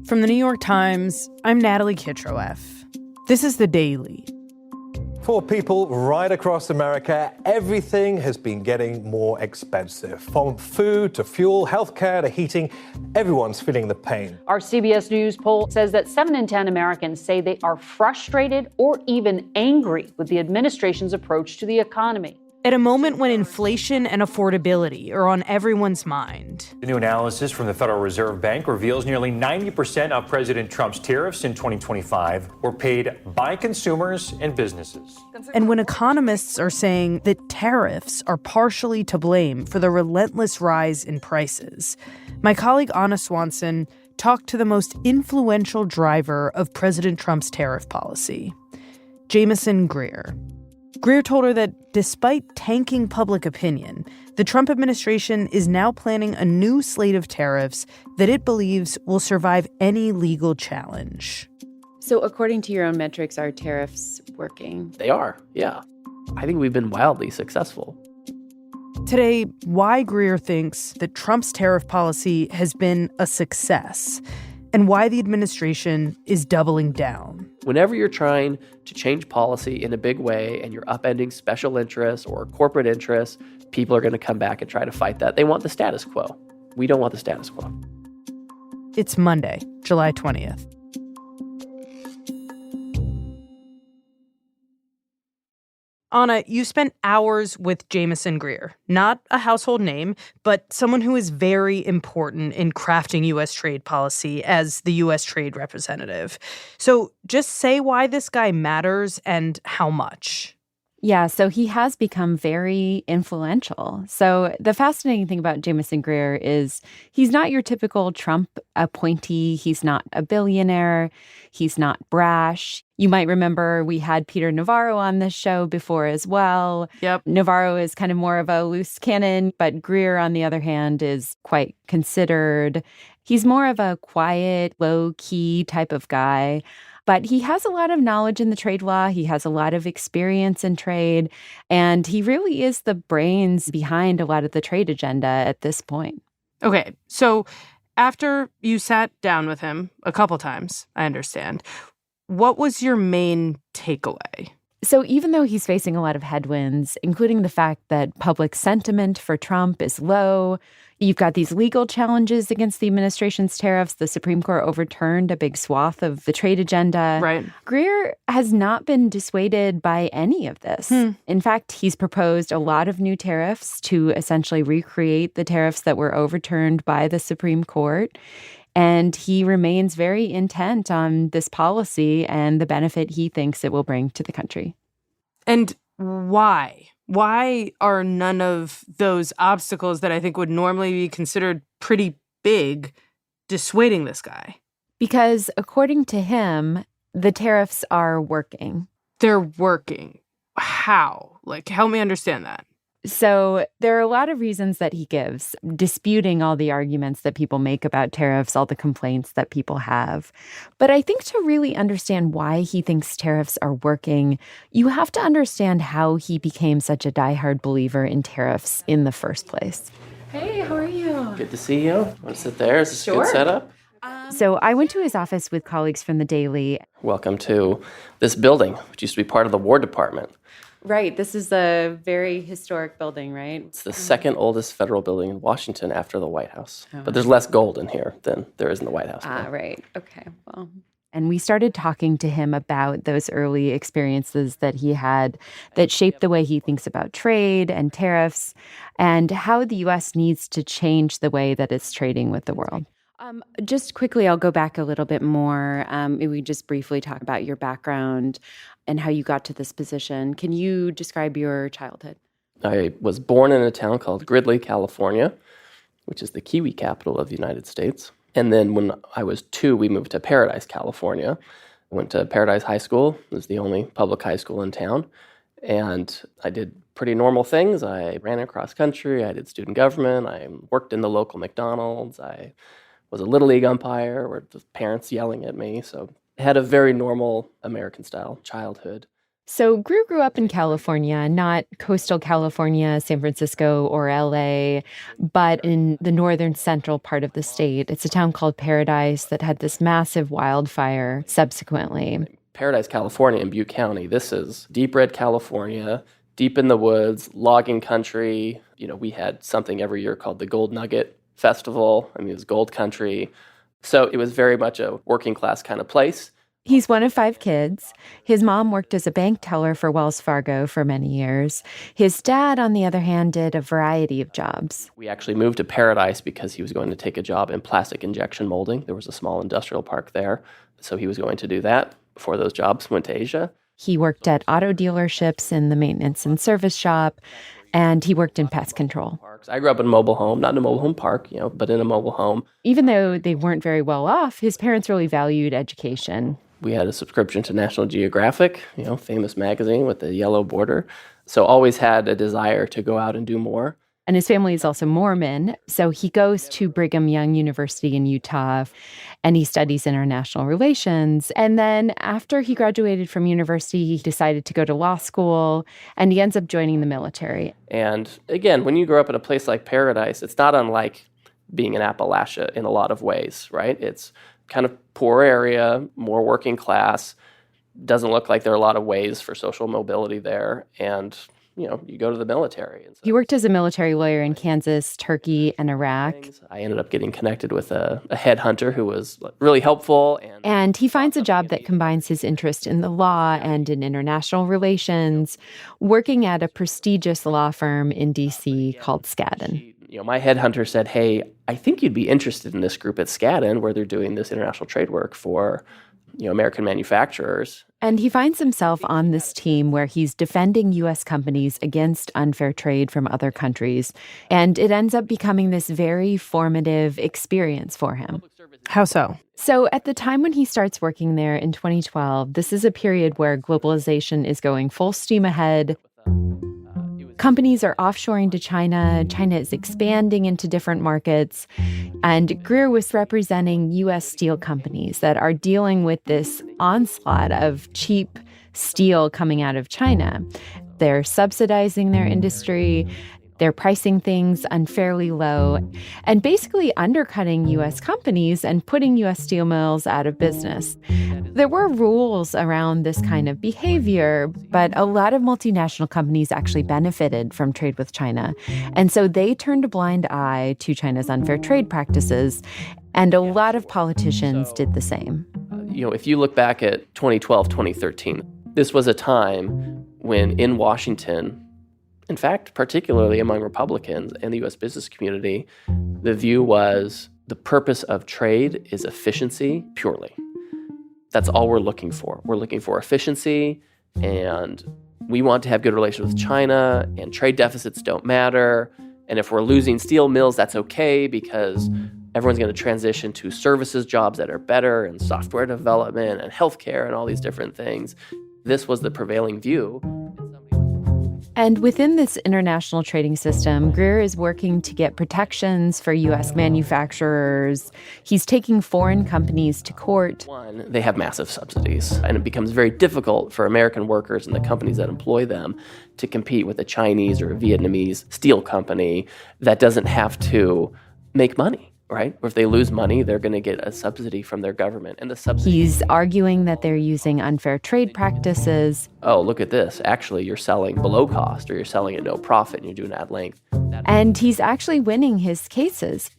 From the New York Times, I'm Natalie Kitroeff. This is The Daily. For people right across America, everything has been getting more expensive. From food to fuel, healthcare to heating, everyone's feeling the pain. Our CBS News poll says that 7 in 10 Americans say they are frustrated or even angry with the administration's approach to the economy. At a moment when inflation and affordability are on everyone's mind. The new analysis from the Federal Reserve Bank reveals nearly 90% of President Trump's tariffs in 2025 were paid by consumers and businesses. And when economists are saying that tariffs are partially to blame for the relentless rise in prices, my colleague Anna Swanson talked to the most influential driver of President Trump's tariff policy, Jamieson Greer. Greer told her that despite tanking public opinion, the Trump administration is now planning a new slate of tariffs that it believes will survive any legal challenge. So according to your own metrics, are tariffs working? They are, yeah. I think we've been wildly successful. Today, why Greer thinks that Trump's tariff policy has been a success and why the administration is doubling down. Whenever you're trying to change policy in a big way and you're upending special interests or corporate interests, people are going to come back and try to fight that. They want the status quo. We don't want the status quo. It's Monday, July 20th. Anna, you spent hours with Jamieson Greer, not a household name, but someone who is very important in crafting U.S. trade policy as the U.S. trade representative. So just say why this guy matters and how much. Yeah, so he has become very influential. So the fascinating thing about Jamieson Greer is he's not your typical Trump appointee. He's not a billionaire. He's not brash. You might remember we had Peter Navarro on this show before as well. Yep. Navarro is kind of more of a loose cannon, but Greer, on the other hand, is quite considered. He's more of a quiet, low-key type of guy. But he has a lot of knowledge in the trade law. He has a lot of experience in trade. And he really is the brains behind a lot of the trade agenda at this point. Okay, so after you sat down with him a couple times, I understand, what was your main takeaway? So even though he's facing a lot of headwinds, including the fact that public sentiment for Trump is low, you've got these legal challenges against the administration's tariffs. The Supreme Court overturned a big swath of the trade agenda. Right. Greer has not been dissuaded by any of this. In fact, he's proposed a lot of new tariffs to essentially recreate the tariffs that were overturned by the Supreme Court. And he remains very intent on this policy and the benefit he thinks it will bring to the country. And why? Why are none of those obstacles that I think would normally be considered pretty big dissuading this guy? Because according to him, the tariffs are working. They're working. How? Like, help me understand that. So there are a lot of reasons that he gives, disputing all the arguments that people make about tariffs, all the complaints that people have. But I think to really understand why he thinks tariffs are working, you have to understand how he became such a diehard believer in tariffs in the first place. Hey, how are you? Good to see you. Want to sit there? Is this a good setup? So I went to his office with colleagues from the Daily. Welcome to this building, which used to be part of the War Department. Right. This is a very historic building, right? It's the second oldest federal building in Washington after the White House. But there's less gold in here than there is in the White House. Right. Okay. Well, and we started talking to him about those early experiences that he had that shaped the way he thinks about trade and tariffs and how the U.S. needs to change the way that it's trading with the world. Just quickly, I'll go back a little bit more. We just briefly talk about your background and how you got to this position. Can you describe your childhood? I was born in a town called Gridley, California, which is the Kiwi capital of the United States. And then when I was 2, we moved to Paradise, California. I went to Paradise High School. It was the only public high school in town. And I did pretty normal things. I ran across country. I did student government. I worked in the local McDonald's. I was a Little League umpire with the parents yelling at me. So I had a very normal American-style childhood. So Greer grew up in California, not coastal California, San Francisco, or LA, but in the northern central part of the state. It's a town called Paradise that had this massive wildfire subsequently. Paradise, California in Butte County. This is deep red California, deep in the woods, logging country. We had something every year called the Gold Nugget Festival. It was gold country. So it was very much a working class kind of place. He's one of 5 kids. His mom worked as a bank teller for Wells Fargo for many years. His dad, on the other hand, did a variety of jobs. We actually moved to Paradise because he was going to take a job in plastic injection molding. There was a small industrial park there. So he was going to do that before those jobs went to Asia. He worked at auto dealerships in the maintenance and service shop, and he worked in pest control. I grew up in a mobile home, not in a mobile home park, but in a mobile home. Even though they weren't very well off, his parents really valued education. We had a subscription to National Geographic, famous magazine with the yellow border. So always had a desire to go out and do more. And his family is also Mormon, so he goes to Brigham Young University in Utah, and he studies international relations. And then after he graduated from university, he decided to go to law school, and he ends up joining the military. And again, when you grow up in a place like Paradise, it's not unlike being in Appalachia in a lot of ways, right? It's kind of poor area, more working class. Doesn't look like there are a lot of ways for social mobility there. And, you go to the military. And so he worked as a military lawyer in Kansas, Turkey, and Iraq. I ended up getting connected with a headhunter who was really helpful. And he finds a job that combines his interest in the law and in international relations, working at a prestigious law firm in D.C. called Skadden. My headhunter said, hey, I think you'd be interested in this group at Skadden where they're doing this international trade work for, American manufacturers. And he finds himself on this team where he's defending U.S. companies against unfair trade from other countries. And it ends up becoming this very formative experience for him. How so? So at the time when he starts working there in 2012, this is a period where globalization is going full steam ahead. Companies are offshoring to China. China is expanding into different markets. And Greer was representing U.S. steel companies that are dealing with this onslaught of cheap steel coming out of China. They're subsidizing their industry. They're pricing things unfairly low and basically undercutting U.S. companies and putting U.S. steel mills out of business. There were rules around this kind of behavior, but a lot of multinational companies actually benefited from trade with China. And so they turned a blind eye to China's unfair trade practices, and a lot of politicians did the same. If you look back at 2012, 2013, this was a time when in Washington, in fact, particularly among Republicans and the U.S. business community, the view was the purpose of trade is efficiency purely. That's all we're looking for. We're looking for efficiency, and we want to have good relations with China, and trade deficits don't matter. And if we're losing steel mills, that's okay because everyone's going to transition to services jobs that are better and software development and healthcare and all these different things. This was the prevailing view. And within this international trading system, Greer is working to get protections for U.S. manufacturers. He's taking foreign companies to court. One, they have massive subsidies, and it becomes very difficult for American workers and the companies that employ them to compete with a Chinese or a Vietnamese steel company that doesn't have to make money. Right? Or if they lose money, they're going to get a subsidy from their government. And the subsidy. He's arguing that they're using unfair trade practices. Oh, look at this. Actually, you're selling below cost or you're selling at no profit and you're doing at length. And he's actually winning his cases.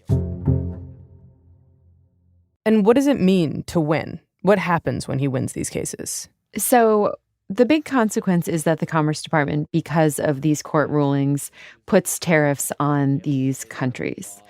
And what does it mean to win? What happens when he wins these cases? So the big consequence is that the Commerce Department, because of these court rulings, puts tariffs on these countries.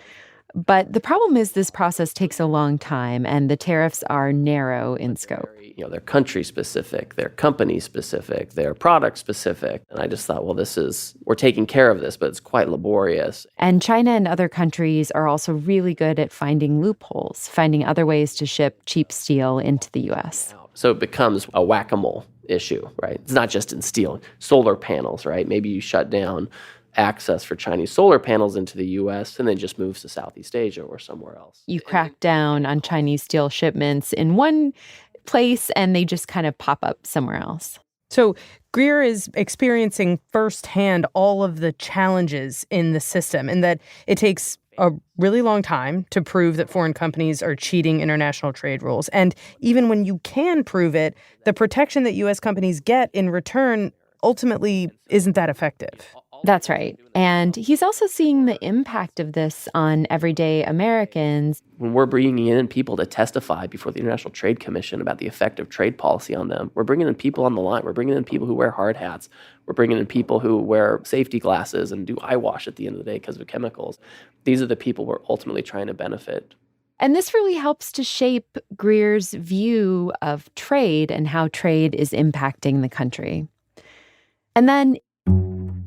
But the problem is this process takes a long time, and the tariffs are narrow in scope. They're country-specific, they're company-specific, they're product-specific. And I just thought, we're taking care of this, but it's quite laborious. And China and other countries are also really good at finding loopholes, finding other ways to ship cheap steel into the U.S. So it becomes a whack-a-mole issue, right? It's not just in steel. Solar panels, right? Maybe you shut down access for Chinese solar panels into the U.S. and then just moves to Southeast Asia or somewhere else. You crack down on Chinese steel shipments in one place and they just kind of pop up somewhere else. So Greer is experiencing firsthand all of the challenges in the system and that it takes a really long time to prove that foreign companies are cheating international trade rules. And even when you can prove it, the protection that U.S. companies get in return ultimately isn't that effective. That's right. And he's also seeing the impact of this on everyday Americans. When we're bringing in people to testify before the International Trade Commission about the effect of trade policy on them, we're bringing in people on the line. We're bringing in people who wear hard hats. We're bringing in people who wear safety glasses and do eye wash at the end of the day because of chemicals. These are the people we're ultimately trying to benefit. And this really helps to shape Greer's view of trade and how trade is impacting the country. And then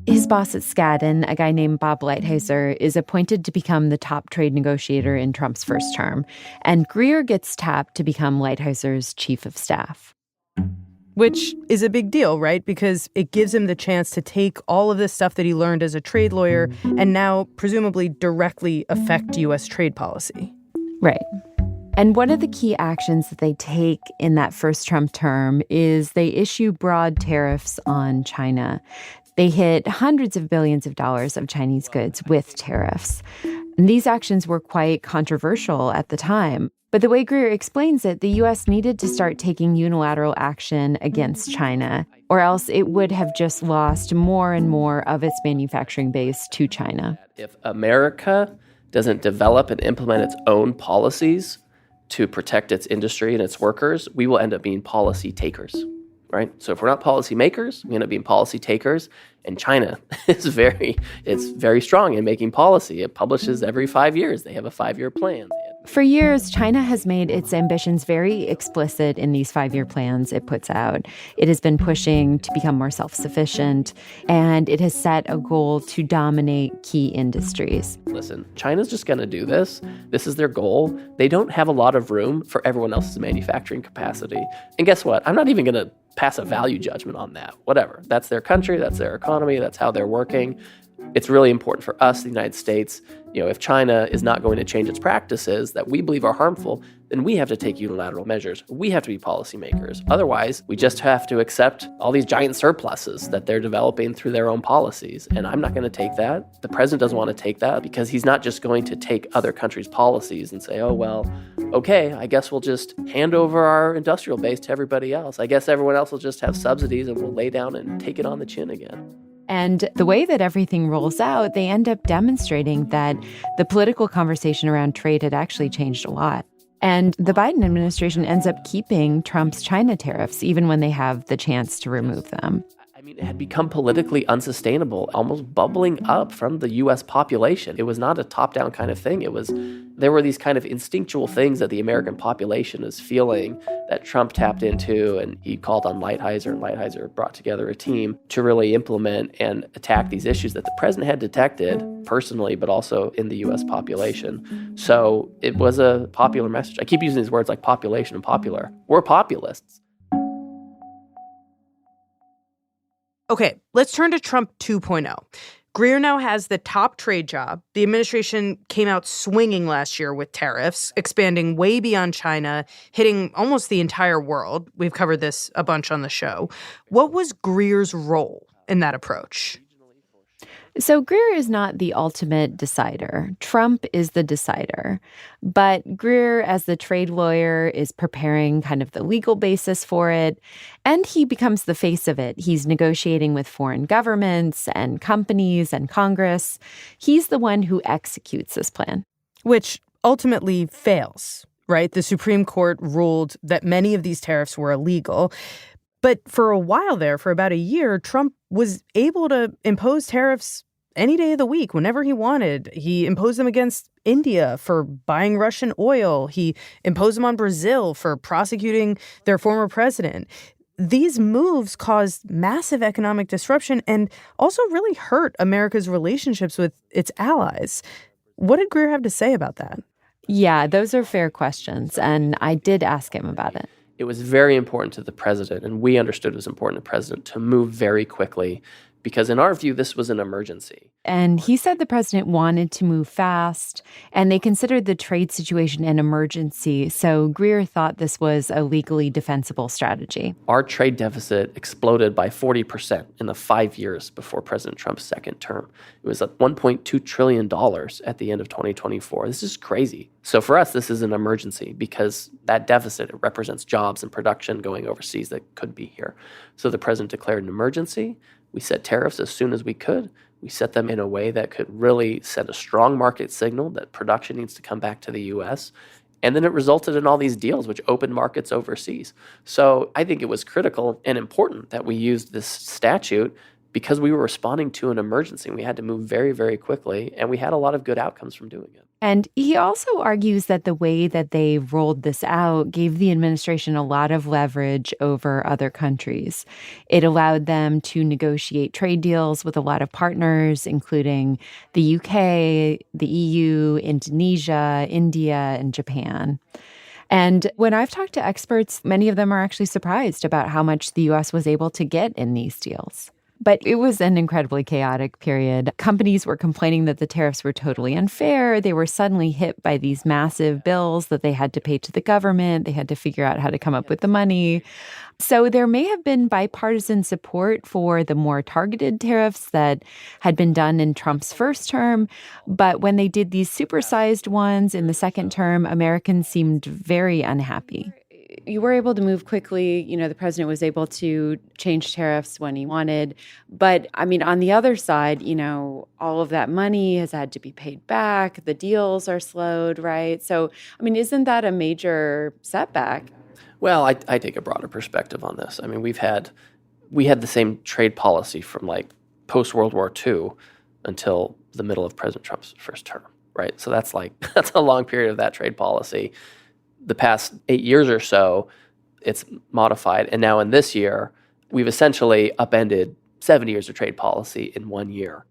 his boss at Skadden, a guy named Bob Lighthizer, is appointed to become the top trade negotiator in Trump's first term. And Greer gets tapped to become Lighthizer's chief of staff. Which is a big deal, right? Because it gives him the chance to take all of this stuff that he learned as a trade lawyer and now presumably directly affect U.S. trade policy. Right. And one of the key actions that they take in that first Trump term is they issue broad tariffs on China. They hit hundreds of billions of dollars of Chinese goods with tariffs. And these actions were quite controversial at the time. But the way Greer explains it, the U.S. needed to start taking unilateral action against China, or else it would have just lost more and more of its manufacturing base to China. If America doesn't develop and implement its own policies to protect its industry and its workers, we will end up being policy takers. Right? So if we're not policy makers, we end up being policy takers. And China is very strong in making policy. It publishes every 5 years. They have a 5-year plan. For years, China has made its ambitions very explicit in these 5-year plans it puts out. It has been pushing to become more self-sufficient, and it has set a goal to dominate key industries. Listen, China's just going to do this. This is their goal. They don't have a lot of room for everyone else's manufacturing capacity. And guess what? I'm not even going to pass a value judgment on that. Whatever. That's their country. That's their economy. That's how they're working. It's really important for us, the United States, if China is not going to change its practices that we believe are harmful, then we have to take unilateral measures. We have to be policymakers. Otherwise, we just have to accept all these giant surpluses that they're developing through their own policies. And I'm not going to take that. The president doesn't want to take that because he's not just going to take other countries' policies and say, oh, well, okay, I guess we'll just hand over our industrial base to everybody else. I guess everyone else will just have subsidies and we'll lay down and take it on the chin again. And the way that everything rolls out, they end up demonstrating that the political conversation around trade had actually changed a lot. And the Biden administration ends up keeping Trump's China tariffs, even when they have the chance to remove them. I mean, it had become politically unsustainable, almost bubbling up from the U.S. population. It was not a top-down kind of thing. There were these kind of instinctual things that the American population is feeling that Trump tapped into, and he called on Lighthizer, and Lighthizer brought together a team to really implement and attack these issues that the president had detected personally, but also in the U.S. population. So it was a popular message. I keep using these words like population and popular. We're populists. Okay, let's turn to Trump 2.0. Greer now has the top trade job. The administration came out swinging last year with tariffs, expanding way beyond China, hitting almost the entire world. We've covered this a bunch on the show. What was Greer's role in that approach? So Greer is not the ultimate decider. Trump is the decider. But Greer, as the trade lawyer, is preparing kind of the legal basis for it. And he becomes the face of it. He's negotiating with foreign governments and companies and Congress. He's the one who executes this plan. Which ultimately fails, right? The Supreme Court ruled that many of these tariffs were illegal. But for a while there, for about a year, Trump was able to impose tariffs any day of the week, whenever he wanted. He imposed them against India for buying Russian oil. He imposed them on Brazil for prosecuting their former president. These moves caused massive economic disruption and also really hurt America's relationships with its allies. What did Greer have to say about that? Yeah, those are fair questions, and I did ask him about it. It was very important to the president, and we understood it was important to the president to move very quickly because in our view, this was an emergency. And he said the president wanted to move fast, and they considered the trade situation an emergency. So Greer thought this was a legally defensible strategy. Our trade deficit exploded by 40% in the 5 years before President Trump's second term. It was at $1.2 trillion at the end of 2024. This is crazy. So for us, this is an emergency because that deficit, it represents jobs and production going overseas that could be here. So the president declared an emergency. We set tariffs as soon as we could. We set them in a way that could really send a strong market signal that production needs to come back to the U.S. And then it resulted in all these deals, which opened markets overseas. So I think it was critical and important that we used this statute because we were responding to an emergency. We had to move very, very quickly, and we had a lot of good outcomes from doing it. And he also argues that the way that they rolled this out gave the administration a lot of leverage over other countries. It allowed them to negotiate trade deals with a lot of partners, including the UK, the EU, Indonesia, India, and Japan. And when I've talked to experts, many of them are actually surprised about how much the U.S. was able to get in these deals. But it was an incredibly chaotic period. Companies were complaining that the tariffs were totally unfair. They were suddenly hit by these massive bills that they had to pay to the government. They had to figure out how to come up with the money. So there may have been bipartisan support for the more targeted tariffs that had been done in Trump's first term. But when they did these supersized ones in the second term, Americans seemed very unhappy. You were able to move quickly. You know, the president was able to change tariffs when he wanted. But I mean, on the other side, you know, all of that money has had to be paid back. The deals are slowed, right? So, I mean, isn't that a major setback? Well, I take a broader perspective on this. I mean, we had the same trade policy from like post-World War II until the middle of President Trump's first term, right? So that's a long period of that trade policy. The past 8 years or so, it's modified. And now in this year, we've essentially upended 70 years of trade policy in 1 year.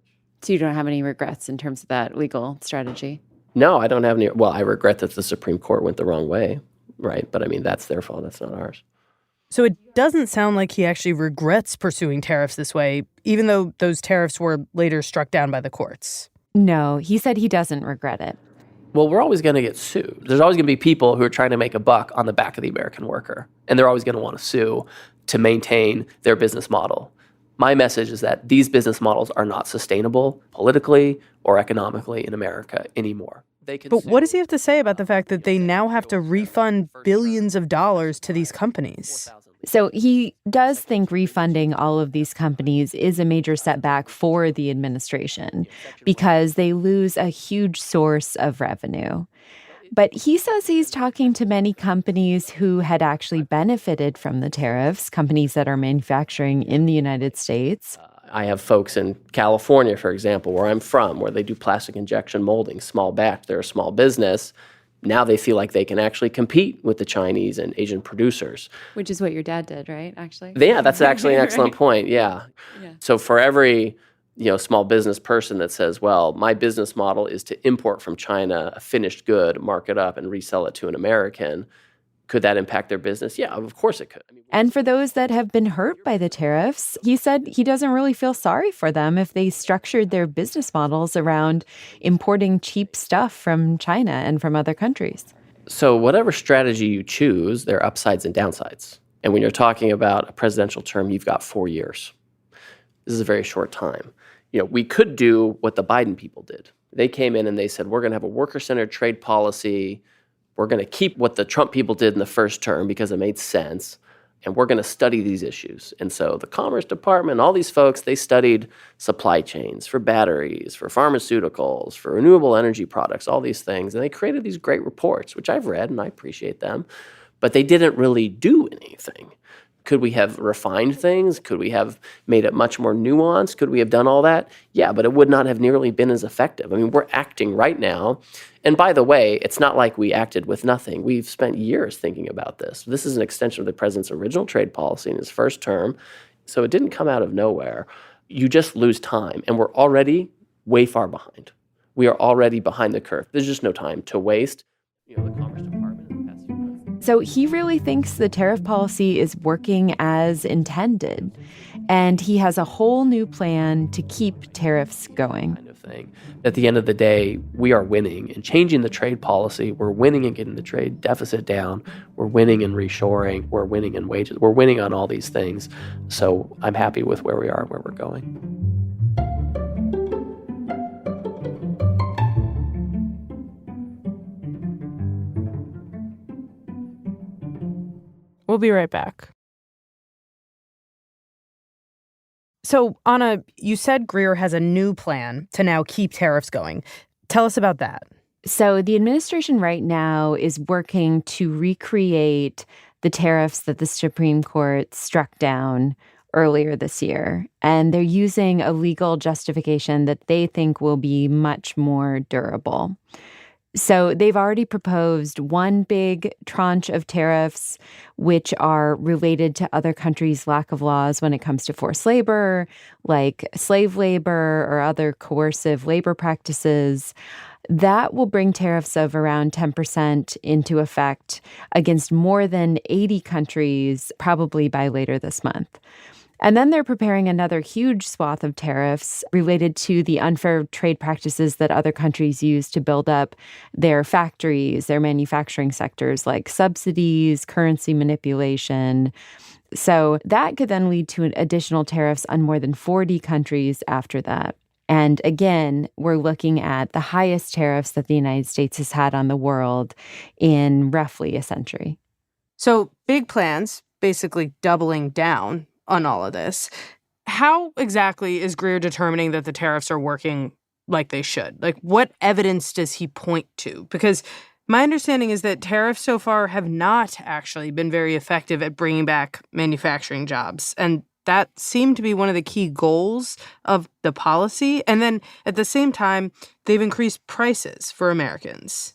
So you don't have any regrets in terms of that legal strategy? No, I don't have any. Well, I regret that the Supreme Court went the wrong way, right? But I mean, that's their fault. That's not ours. So it doesn't sound like he actually regrets pursuing tariffs this way, even though those tariffs were later struck down by the courts. No, he said he doesn't regret it. Well, we're always going to get sued. There's always going to be people who are trying to make a buck on the back of the American worker, and they're always going to want to sue to maintain their business model. My message is that these business models are not sustainable politically or economically in America anymore. But what does he have to say about the fact that they now have to refund billions of dollars to these companies? So he does think refunding all of these companies is a major setback for the administration because they lose a huge source of revenue. But he says he's talking to many companies who had actually benefited from the tariffs, companies that are manufacturing in the United States. I have folks in California, for example, where I'm from, where they do plastic injection molding, small batch. They're a small business. Now they feel like they can actually compete with the Chinese and Asian producers. Which is what your dad did, right, actually? Yeah, that's actually an excellent point, yeah. So for every small business person that says, well, my business model is to import from China a finished good, mark it up, and resell it to an American, could that impact their business? Yeah, of course it could. And for those that have been hurt by the tariffs, he said he doesn't really feel sorry for them if they structured their business models around importing cheap stuff from China and from other countries. So whatever strategy you choose, there are upsides and downsides. And when you're talking about a presidential term, you've got 4 years. This is a very short time. We could do what the Biden people did. They came in and they said, we're going to have a worker-centered trade policy. We're going to keep what the Trump people did in the first term because it made sense, and we're going to study these issues. And so the Commerce Department, all these folks, they studied supply chains for batteries, for pharmaceuticals, for renewable energy products, all these things. And they created these great reports, which I've read, and I appreciate them. But they didn't really do anything. Could we have refined things? Could we have made it much more nuanced? Could we have done all that? Yeah, but it would not have nearly been as effective. I mean, we're acting right now. And by the way, it's not like we acted with nothing. We've spent years thinking about this. This is an extension of the president's original trade policy in his first term. So it didn't come out of nowhere. You just lose time. And we're already way far behind. We are already behind the curve. There's just no time to waste. The Commerce Department. So he really thinks the tariff policy is working as intended. And he has a whole new plan to keep tariffs going. Kind of thing. At the end of the day, we are winning in changing the trade policy. We're winning in getting the trade deficit down. We're winning in reshoring. We're winning in wages. We're winning on all these things. So I'm happy with where we are and where we're going. We'll be right back. So, Anna, you said Greer has a new plan to now keep tariffs going. Tell us about that. So the administration right now is working to recreate the tariffs that the Supreme Court struck down earlier this year. And they're using a legal justification that they think will be much more durable. So they've already proposed one big tranche of tariffs, which are related to other countries' lack of laws when it comes to forced labor, like slave labor or other coercive labor practices. That will bring tariffs of around 10% into effect against more than 80 countries, probably by later this month. And then they're preparing another huge swath of tariffs related to the unfair trade practices that other countries use to build up their factories, their manufacturing sectors, like subsidies, currency manipulation. So that could then lead to additional tariffs on more than 40 countries after that. And again, we're looking at the highest tariffs that the United States has had on the world in roughly a century. So big plans, basically doubling down on all of this. How exactly is Greer determining that the tariffs are working like they should? Like, what evidence does he point to? Because my understanding is that tariffs so far have not actually been very effective at bringing back manufacturing jobs. And that seemed to be one of the key goals of the policy. And then at the same time, they've increased prices for Americans.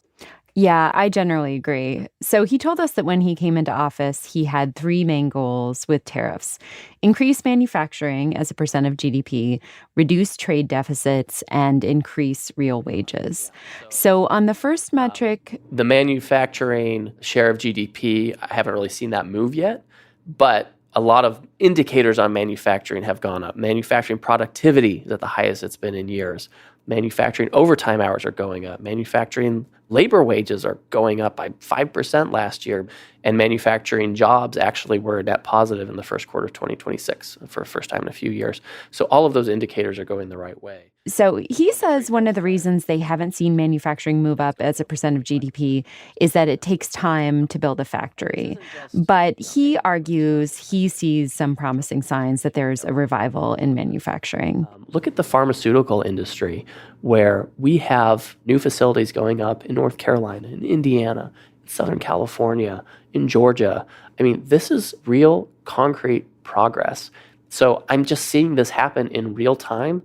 Yeah, I generally agree. So he told us that when he came into office, he had three main goals with tariffs: increase manufacturing as a percent of GDP, reduce trade deficits, and increase real wages. So on the first metric, the manufacturing share of GDP, I haven't really seen that move yet, but a lot of indicators on manufacturing have gone up. Manufacturing productivity is at the highest it's been in years. Manufacturing overtime hours are going up. Manufacturing labor wages are going up by 5% last year. And manufacturing jobs actually were net positive in the first quarter of 2026 for the first time in a few years. So all of those indicators are going the right way. So he says one of the reasons they haven't seen manufacturing move up as a percent of GDP is that it takes time to build a factory. But he argues he sees some promising signs that there's a revival in manufacturing. Look at the pharmaceutical industry, where we have new facilities going up in North Carolina, in Indiana, in Southern California, in Georgia. I mean, this is real, concrete progress. So I'm just seeing this happen in real time.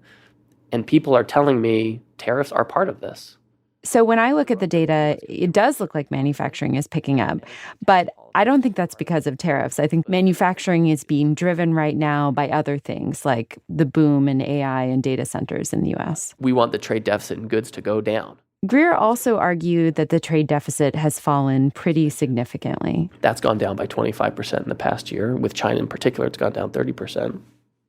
And people are telling me tariffs are part of this. So when I look at the data, it does look like manufacturing is picking up. But I don't think that's because of tariffs. I think manufacturing is being driven right now by other things, like the boom in AI and data centers in the U.S. We want the trade deficit in goods to go down. Greer also argued that the trade deficit has fallen pretty significantly. That's gone down by 25% in the past year. With China in particular, it's gone down 30%.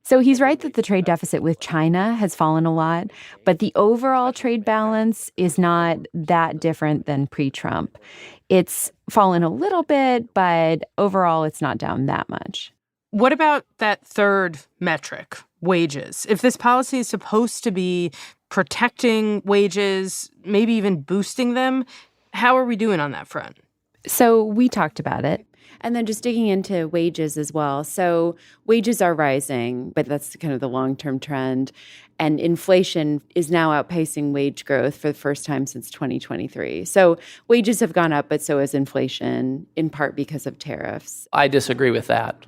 So he's right that the trade deficit with China has fallen a lot, but the overall trade balance is not that different than pre-Trump. It's fallen a little bit, but overall it's not down that much. What about that third metric, wages? If this policy is supposed to be protecting wages, maybe even boosting them, how are we doing on that front? So we talked about it. And then just digging into wages as well. So wages are rising, but that's kind of the long-term trend. And inflation is now outpacing wage growth for the first time since 2023. So wages have gone up, but so has inflation, in part because of tariffs. I disagree with that.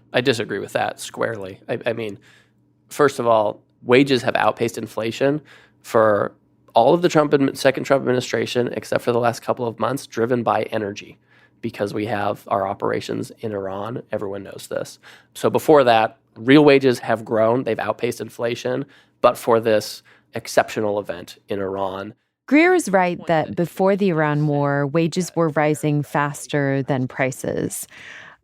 Squarely. I mean, first of all, wages have outpaced inflation for all of the second Trump administration, except for the last couple of months, driven by energy. Because we have our operations in Iran. Everyone knows this. So before that, real wages have grown. They've outpaced inflation, but for this exceptional event in Iran. Greer is right that before the Iran war, wages were rising faster than prices.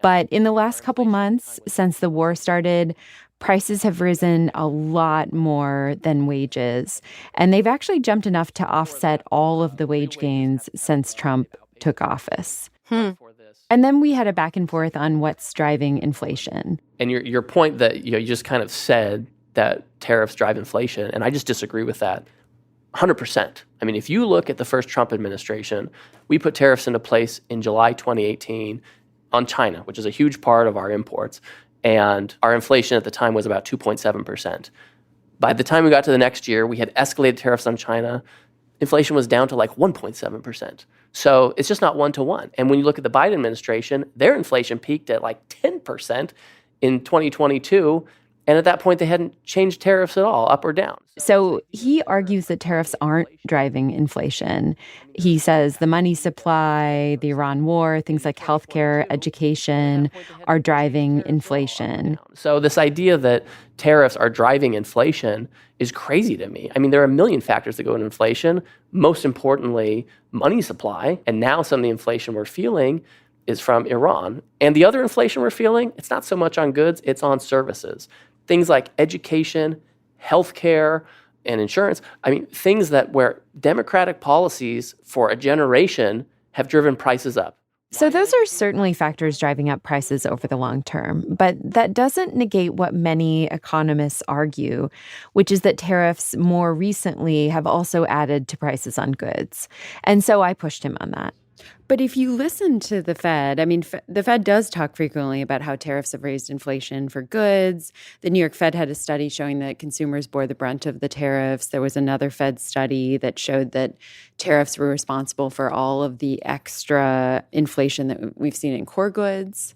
But in the last couple months, since the war started, prices have risen a lot more than wages, and they've actually jumped enough to offset all of the wage gains since Trump took office. And then we had a back and forth on what's driving inflation. And your point that you just kind of said that tariffs drive inflation, and I just disagree with that 100%. I mean, if you look at the first Trump administration, we put tariffs into place in July 2018 on China, which is a huge part of our imports. And our inflation at the time was about 2.7%. By the time we got to the next year, we had escalated tariffs on China. Inflation was down to like 1.7%. So it's just not one-to-one. And when you look at the Biden administration, their inflation peaked at like 10% in 2022. And at that point, they hadn't changed tariffs at all, up or down. So he argues that tariffs aren't driving inflation. He says the money supply, the Iran war, things like healthcare, education are driving inflation. So this idea that tariffs are driving inflation is crazy to me. I mean, there are a million factors that go into inflation. Most importantly, money supply. And now some of the inflation we're feeling is from Iran. And the other inflation we're feeling, it's not so much on goods, it's on services. Things like education, healthcare, and insurance. I mean, things that where Democratic policies for a generation have driven prices up. So those are certainly factors driving up prices over the long term. But that doesn't negate what many economists argue, which is that tariffs more recently have also added to prices on goods. And so I pushed him on that. But if you listen to the Fed, I mean, the Fed does talk frequently about how tariffs have raised inflation for goods. The New York Fed had a study showing that consumers bore the brunt of the tariffs. There was another Fed study that showed that tariffs were responsible for all of the extra inflation that we've seen in core goods.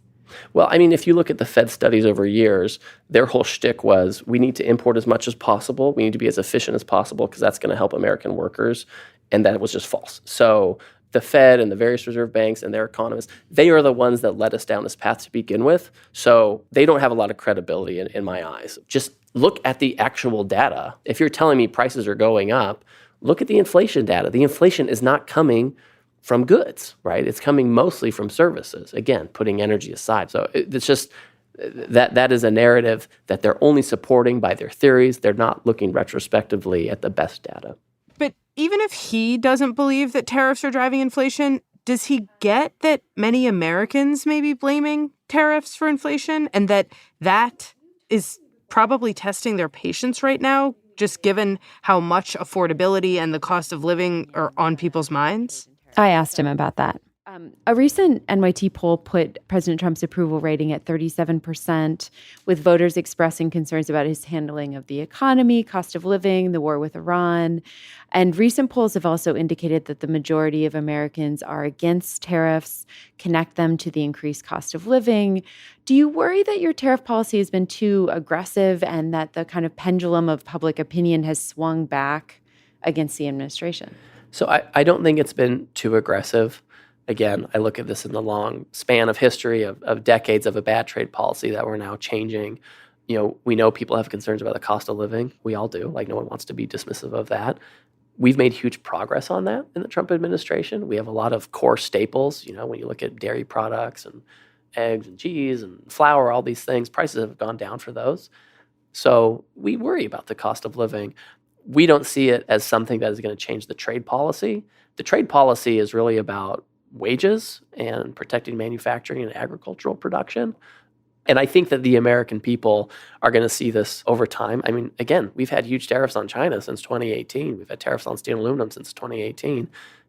Well, I mean, if you look at the Fed studies over years, their whole shtick was we need to import as much as possible. We need to be as efficient as possible because that's going to help American workers. And that was just false. So the Fed and the various reserve banks and their economists, they are the ones that led us down this path to begin with. So they don't have a lot of credibility in my eyes. Just look at the actual data. If you're telling me prices are going up, look at the inflation data. The inflation is not coming from goods, right? It's coming mostly from services. Again, putting energy aside. So it's just that is a narrative that they're only supporting by their theories. They're not looking retrospectively at the best data. But even if he doesn't believe that tariffs are driving inflation, does he get that many Americans may be blaming tariffs for inflation and that is probably testing their patience right now, just given how much affordability and the cost of living are on people's minds? I asked him about that. A recent NYT poll put President Trump's approval rating at 37%, with voters expressing concerns about his handling of the economy, cost of living, the war with Iran. And recent polls have also indicated that the majority of Americans are against tariffs, connect them to the increased cost of living. Do you worry that your tariff policy has been too aggressive and that the kind of pendulum of public opinion has swung back against the administration? So I don't think it's been too aggressive. Again, I look at this in the long span of history of decades of a bad trade policy that we're now changing. You know, we know people have concerns about the cost of living. We all do. Like, no one wants to be dismissive of that. We've made huge progress on that in the Trump administration. We have a lot of core staples. You know, when you look at dairy products and eggs and cheese and flour, all these things, prices have gone down for those. So we worry about the cost of living. We don't see it as something that is going to change the trade policy. The trade policy is really about wages and protecting manufacturing and agricultural production. And I think that the American people are going to see this over time. I mean, again, we've had huge tariffs on China since 2018. We've had tariffs on steel and aluminum since 2018.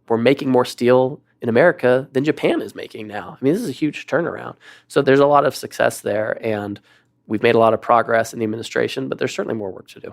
We're making more steel in America than Japan is making now. I mean, this is a huge turnaround. So there's a lot of success there, and we've made a lot of progress in the administration, but there's certainly more work to do.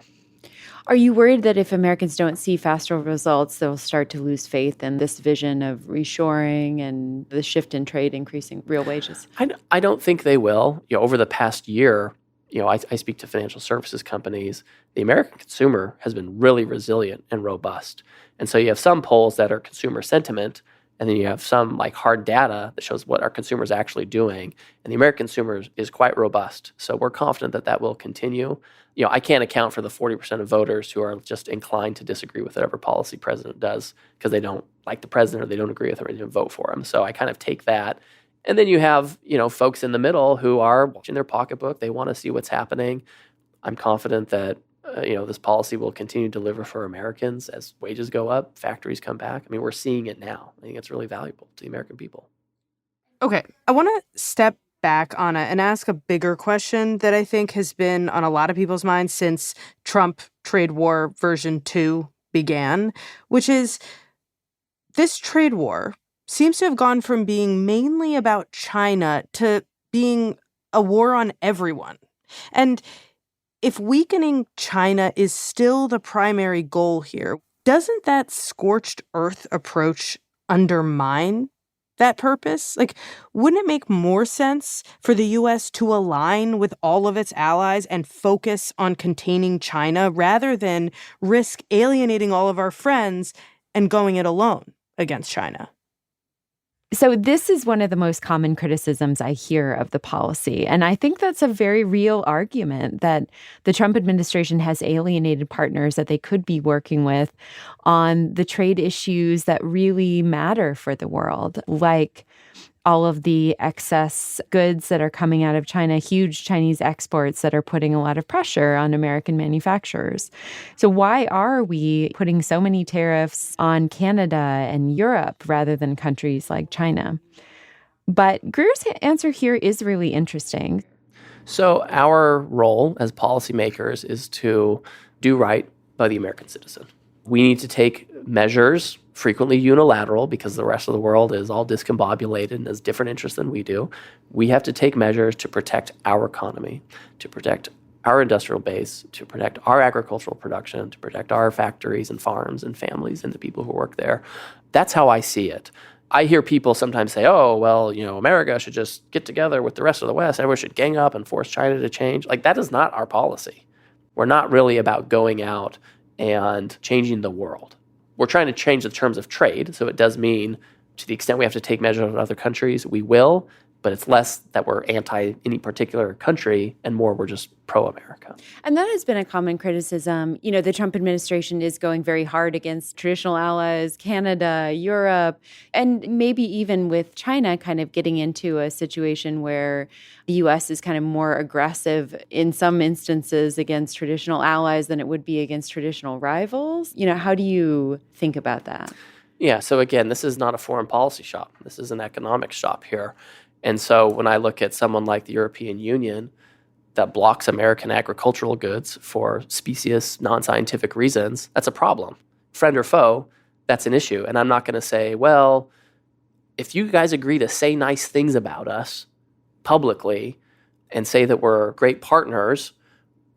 Are you worried that if Americans don't see faster results, they'll start to lose faith in this vision of reshoring and the shift in trade increasing real wages? I don't think they will. You know, over the past year, you know, I speak to financial services companies. The American consumer has been really resilient and robust. And so you have some polls that are consumer sentiment, and then you have some like hard data that shows what our consumers are actually doing. And the American consumer is quite robust. So we're confident that that will continue. You know, I can't account for the 40% of voters who are just inclined to disagree with whatever policy president does because they don't like the president or they don't agree with him or they don't vote for him. So I kind of take that. And then you have, you know, folks in the middle who are watching their pocketbook. They want to see what's happening. I'm confident that this policy will continue to deliver for Americans as wages go up, factories come back. I mean, we're seeing it now. I think it's really valuable to the American people. Okay, I want to step back, Anna, and ask a bigger question that I think has been on a lot of people's minds since Trump trade war version 2 began, which is this trade war seems to have gone from being mainly about China to being a war on everyone. And if weakening China is still the primary goal here, doesn't that scorched earth approach undermine that purpose? Like, wouldn't it make more sense for the U.S. to align with all of its allies and focus on containing China rather than risk alienating all of our friends and going it alone against China? So this is one of the most common criticisms I hear of the policy. And I think that's a very real argument that the Trump administration has alienated partners that they could be working with on the trade issues that really matter for the world, like all of the excess goods that are coming out of China, huge Chinese exports that are putting a lot of pressure on American manufacturers. So why are we putting so many tariffs on Canada and Europe rather than countries like China? But Greer's answer here is really interesting. So our role as policymakers is to do right by the American citizen. We need to take measures, frequently unilateral, because the rest of the world is all discombobulated and has different interests than we do. We have to take measures to protect our economy, to protect our industrial base, to protect our agricultural production, to protect our factories and farms and families and the people who work there. That's how I see it. I hear people sometimes say, oh, well, America should just get together with the rest of the West. Everyone should gang up and force China to change. Like, that is not our policy. We're not really about going out and changing the world. We're trying to change the terms of trade, so it does mean to the extent we have to take measures on other countries, we will, but it's less that we're anti any particular country and more we're just pro-America. And that has been a common criticism. The Trump administration is going very hard against traditional allies, Canada, Europe, and maybe even with China kind of getting into a situation where the U.S. is kind of more aggressive in some instances against traditional allies than it would be against traditional rivals. How do you think about that? Yeah, so again, this is not a foreign policy shop. This is an economic shop here. And so when I look at someone like the European Union that blocks American agricultural goods for specious, non-scientific reasons, that's a problem. Friend or foe, that's an issue. And I'm not going to say, well, if you guys agree to say nice things about us publicly and say that we're great partners,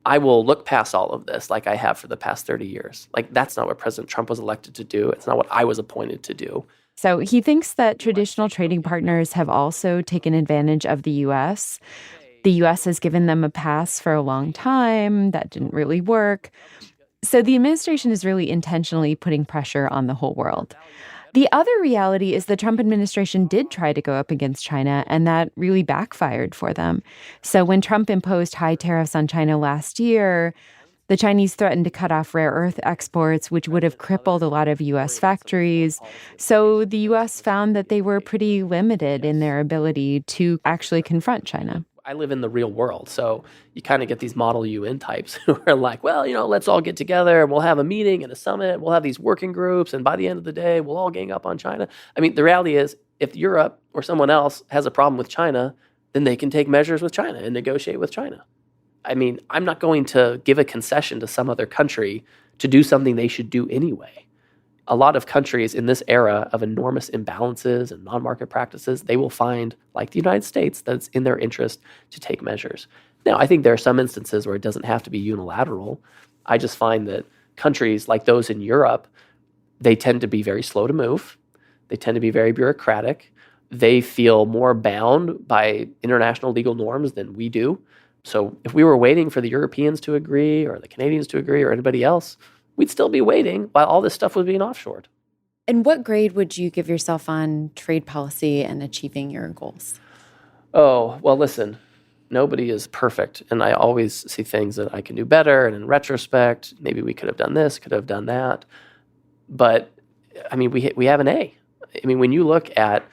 I will look past all of this like I have for the past 30 years. Like, that's not what President Trump was elected to do. It's not what I was appointed to do. So he thinks that traditional trading partners have also taken advantage of the U.S. The U.S. has given them a pass for a long time. That didn't really work. So the administration is really intentionally putting pressure on the whole world. The other reality is the Trump administration did try to go up against China, and that really backfired for them. So when Trump imposed high tariffs on China last year, the Chinese threatened to cut off rare earth exports, which would have crippled a lot of U.S. factories. So the U.S. found that they were pretty limited in their ability to actually confront China. I live in the real world, so you kind of get these Model UN types who are like, well, let's all get together and we'll have a meeting and a summit. We'll have these working groups, and by the end of the day, we'll all gang up on China. I mean, the reality is, if Europe or someone else has a problem with China, then they can take measures with China and negotiate with China. I mean, I'm not going to give a concession to some other country to do something they should do anyway. A lot of countries in this era of enormous imbalances and non-market practices, they will find, like the United States, that it's in their interest to take measures. Now, I think there are some instances where it doesn't have to be unilateral. I just find that countries like those in Europe, they tend to be very slow to move. They tend to be very bureaucratic. They feel more bound by international legal norms than we do. So if we were waiting for the Europeans to agree or the Canadians to agree or anybody else, we'd still be waiting while all this stuff was being offshored. And what grade would you give yourself on trade policy and achieving your goals? Oh, well, listen, nobody is perfect. And I always see things that I can do better. And in retrospect, maybe we could have done this, could have done that. But, I mean, we have an A. I mean, when you look at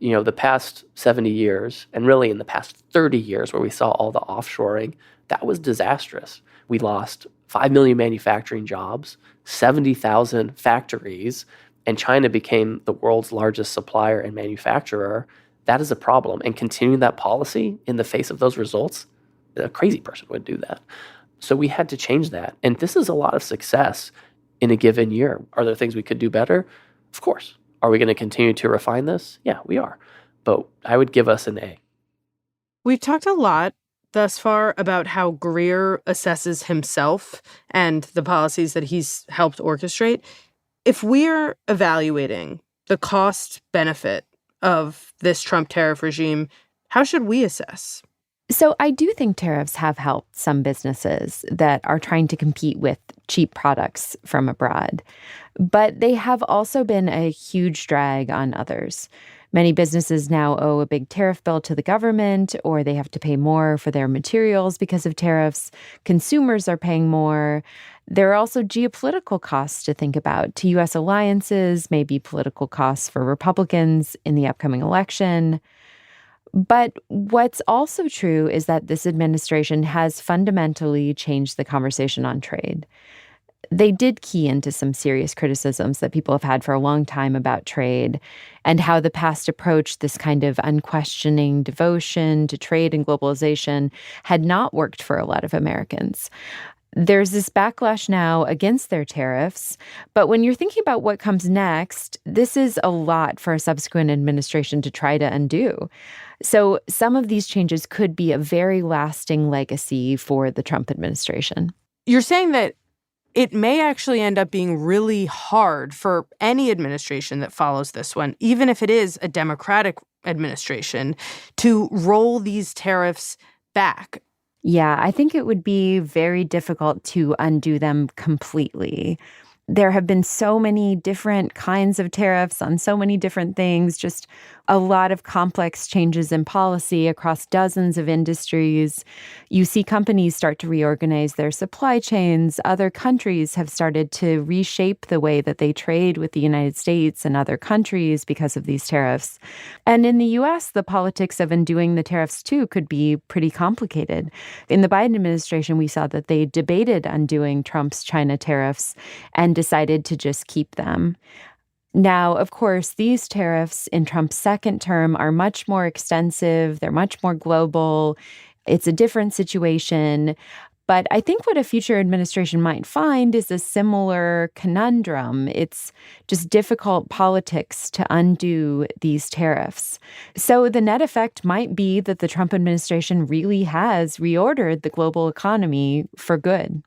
The past 70 years, and really in the past 30 years where we saw all the offshoring, that was disastrous. We lost 5 million manufacturing jobs, 70,000 factories, and China became the world's largest supplier and manufacturer. That is a problem. And continuing that policy in the face of those results, a crazy person would do that. So we had to change that. And this is a lot of success in a given year. Are there things we could do better? Of course. Are we going to continue to refine this? Yeah, we are. But I would give us an A. We've talked a lot thus far about how Greer assesses himself and the policies that he's helped orchestrate. If we're evaluating the cost benefit of this Trump tariff regime, how should we assess? So I do think tariffs have helped some businesses that are trying to compete with cheap products from abroad. But they have also been a huge drag on others. Many businesses now owe a big tariff bill to the government, or they have to pay more for their materials because of tariffs. Consumers are paying more. There are also geopolitical costs to think about to U.S. alliances, maybe political costs for Republicans in the upcoming election. But what's also true is that this administration has fundamentally changed the conversation on trade. They did key into some serious criticisms that people have had for a long time about trade and how the past approach, this kind of unquestioning devotion to trade and globalization, had not worked for a lot of Americans. There's this backlash now against their tariffs, but when you're thinking about what comes next, this is a lot for a subsequent administration to try to undo. So some of these changes could be a very lasting legacy for the Trump administration. You're saying that it may actually end up being really hard for any administration that follows this one, even if it is a Democratic administration, to roll these tariffs back. Yeah, I think it would be very difficult to undo them completely. There have been so many different kinds of tariffs on so many different things, just a lot of complex changes in policy across dozens of industries. You see companies start to reorganize their supply chains. Other countries have started to reshape the way that they trade with the United States and other countries because of these tariffs. And in the U.S., the politics of undoing the tariffs, too, could be pretty complicated. In the Biden administration, we saw that they debated undoing Trump's China tariffs and decided to just keep them. Now, of course, these tariffs in Trump's second term are much more extensive. They're much more global. It's a different situation. But I think what a future administration might find is a similar conundrum. It's just difficult politics to undo these tariffs. So the net effect might be that the Trump administration really has reordered the global economy for good.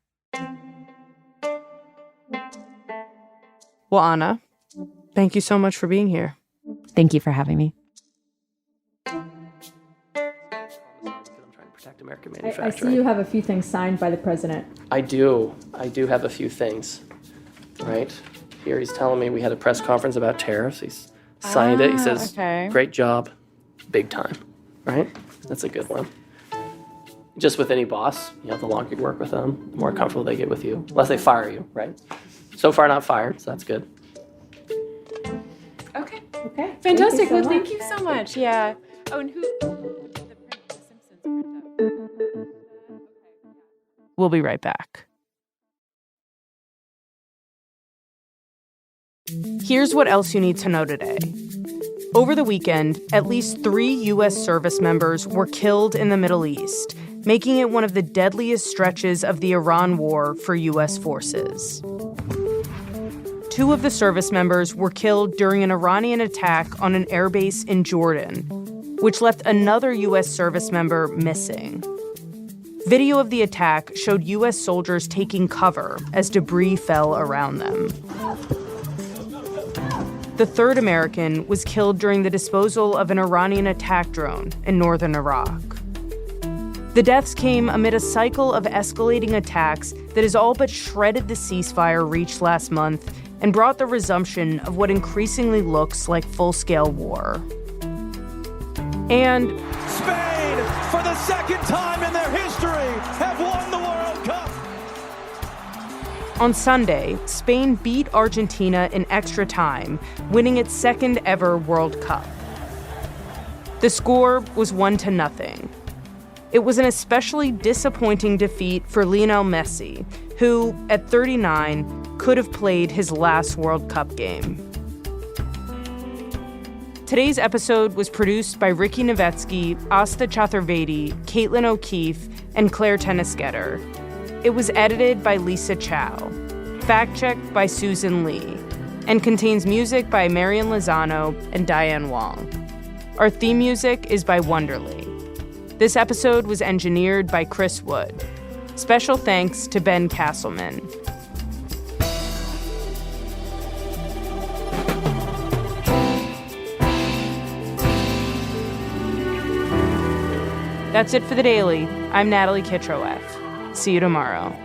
Well, Anna, thank you so much for being here. Thank you for having me. I'm trying to protect American manufacturing. I see you have a few things signed by the president. I do have a few things, right? Here he's telling me we had a press conference about tariffs. He's signed it. He says, Great job, big time, right? That's a good one. Just with any boss, the longer you work with them, the more comfortable they get with you, unless they fire you, right? So far not fired, so that's good. Okay. Fantastic. Well, thank you so much. Yeah. Oh, and who? We'll be right back. Here's what else you need to know today. Over the weekend, at least 3 U.S. service members were killed in the Middle East, making it one of the deadliest stretches of the Iran war for U.S. forces. 2 of the service members were killed during an Iranian attack on an airbase in Jordan, which left another U.S. service member missing. Video of the attack showed U.S. soldiers taking cover as debris fell around them. The 3rd American was killed during the disposal of an Iranian attack drone in northern Iraq. The deaths came amid a cycle of escalating attacks that has all but shredded the ceasefire reached last month and brought the resumption of what increasingly looks like full-scale war. And Spain, for the second time in their history, have won the World Cup. On Sunday, Spain beat Argentina in extra time, winning its 2nd ever World Cup. The score was 1-0. It was an especially disappointing defeat for Lionel Messi, who, at 39, could have played his last World Cup game. Today's episode was produced by Ricky Novetsky, Asta Chaturvedi, Caitlin O'Keefe, and Claire Tennisgetter. It was edited by Lisa Chow, fact-checked by Susan Lee, and contains music by Marian Lozano and Diane Wong. Our theme music is by Wonderly. This episode was engineered by Chris Wood. Special thanks to Ben Castleman. That's it for The Daily. I'm Natalie Kitroeff. See you tomorrow.